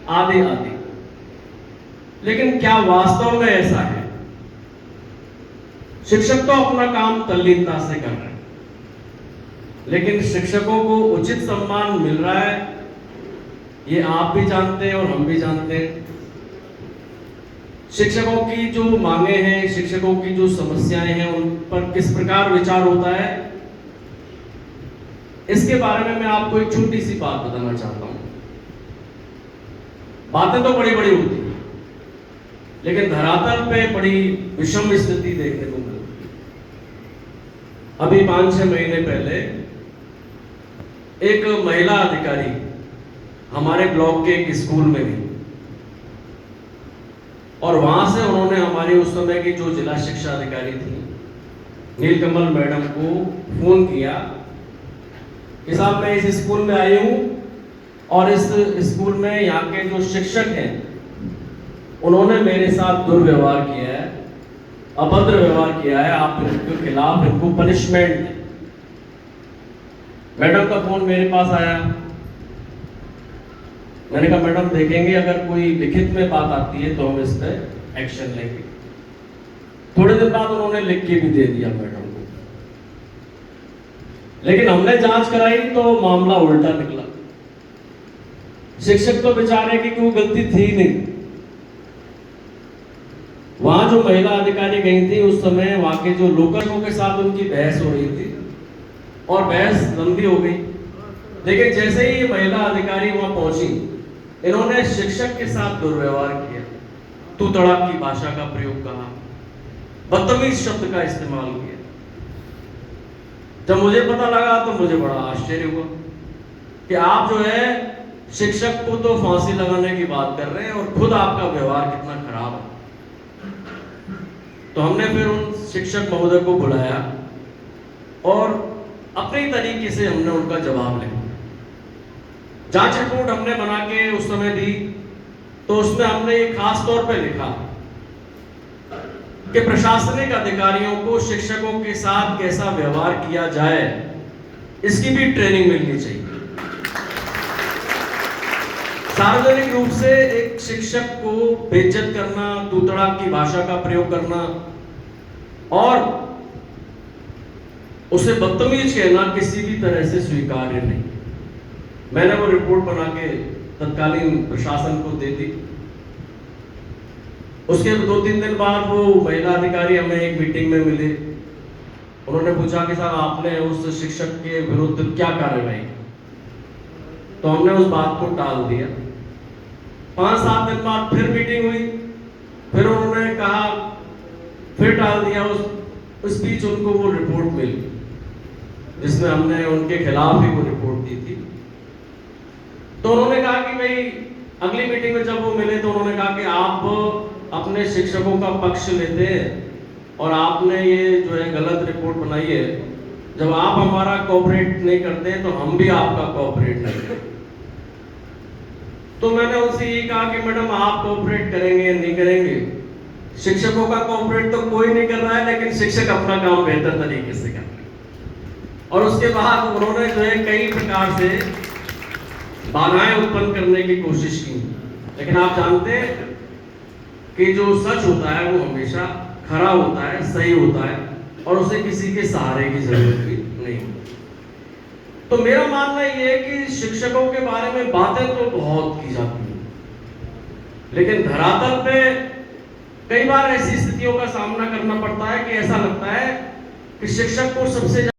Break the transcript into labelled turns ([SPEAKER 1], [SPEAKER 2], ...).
[SPEAKER 1] आदि आदि। लेकिन क्या वास्तव में ऐसा है? शिक्षक तो अपना काम तल्लीनता से कर रहे हैं, लेकिन शिक्षकों को उचित सम्मान मिल रहा है, ये आप भी जानते हैं और हम भी जानते हैं। शिक्षकों की जो मांगे हैं, शिक्षकों की जो समस्याएं हैं, उन पर किस प्रकार विचार होता है, इसके बारे में मैं आपको एक छोटी सी बात बताना चाहता हूं। बातें तो बड़ी बड़ी होती हैं, लेकिन धरातल पे बड़ी विषम स्थिति देखने को मिलती है। अभी 5-6 महीने पहले एक महिला अधिकारी हमारे ब्लॉक के एक स्कूल में गई और वहां से उन्होंने हमारी उस समय की जो जिला शिक्षा अधिकारी थी नीलकमल मैडम को फोन किया कि साहब मैं इस स्कूल में आई हूं और इस स्कूल में यहाँ के जो शिक्षक हैं उन्होंने मेरे साथ दुर्व्यवहार किया है, अभद्र व्यवहार किया है, आप इनके खिलाफ इनको पनिशमेंट दें। मैडम का फोन मेरे पास आया। मैंने कहा मैडम देखेंगे, अगर कोई लिखित में बात आती है तो हम इस पर एक्शन लेंगे। थोड़े दिन बाद उन्होंने लिख के भी दे दिया मैडम को, लेकिन हमने जांच कराई तो मामला उल्टा निकला। शिक्षक तो बेचारे की कोई गलती थी नहीं। वहां जो महिला अधिकारी गई थी उस समय वहां के जो लोकलों के साथ उनकी बहस हो रही थी और बहस लंबी हो गई। लेकिन जैसे ही महिला अधिकारी वहां पहुंची, इन्होंने शिक्षक के साथ दुर्व्यवहार किया, तू तड़ाक की भाषा का प्रयोग कहा, बदतमीज शब्द का इस्तेमाल किया। जब मुझे पता लगा तो मुझे बड़ा आश्चर्य हुआ कि आप जो है शिक्षक को तो फांसी लगाने की बात कर रहे हैं और खुद आपका व्यवहार कितना खराब है। तो हमने फिर उन शिक्षक महोदय को बुलाया और अपने तरीके से हमने उनका जवाब लिया। जांच रिपोर्ट हमने बना के उस समय दी तो उसमें हमने ये खास तौर पे लिखा कि प्रशासनिक अधिकारियों को शिक्षकों के साथ कैसा व्यवहार किया जाए, इसकी भी ट्रेनिंग मिलनी चाहिए। सार्वजनिक रूप से एक शिक्षक को बेइज्जत करना, तू तड़ाक की भाषा का प्रयोग करना और उसे बदतमीज कहना किसी भी तरह से स्वीकार्य नहीं। मैंने वो रिपोर्ट बना के तत्कालीन प्रशासन को दे दी। उसके 2-3 दिन बाद वो महिला अधिकारी हमें एक मीटिंग में मिले। उन्होंने पूछा कि साहब आपने उस शिक्षक के विरुद्ध क्या कार्रवाई, तो हमने उस बात को टाल दिया। 5-7 दिन बाद फिर मीटिंग हुई, फिर उन्होंने कहा, फिर टाल दिया। उस बीच उनको वो रिपोर्ट मिली जिसमें हमने उनके खिलाफ ही वो रिपोर्ट दी थी। तो उन्होंने कहा कि भाई अगली मीटिंग में जब वो मिले तो उन्होंने कहा कि आप अपने शिक्षकों का पक्ष लेते हैं और आपने ये जो है गलत रिपोर्ट बनाई है, जब आप हमारा कोऑपरेट नहीं करते तो हम भी आपका कोऑपरेट नहीं करते। तो मैंने उनसे ये कहा कि मैडम आप कोऑपरेट करेंगे नहीं करेंगे, शिक्षकों का कोऑपरेट तो कोई नहीं कर रहा है, लेकिन शिक्षक अपना काम बेहतर तरीके से कर रहे हैं। और उसके बाद उन्होंने जो है कई प्रकार से बाधाएं उत्पन्न करने की कोशिश की, लेकिन आप जानते हैं कि जो सच होता है वो हमेशा खरा होता है, सही होता है और उसे किसी के सहारे की जरूरत भी नहीं होती। तो मेरा मानना ये है कि शिक्षकों के बारे में बातें तो बहुत की जाती हैं, लेकिन धरातल पे कई बार ऐसी स्थितियों का सामना करना पड़ता है कि ऐसा लगता है कि शिक्षक को सबसे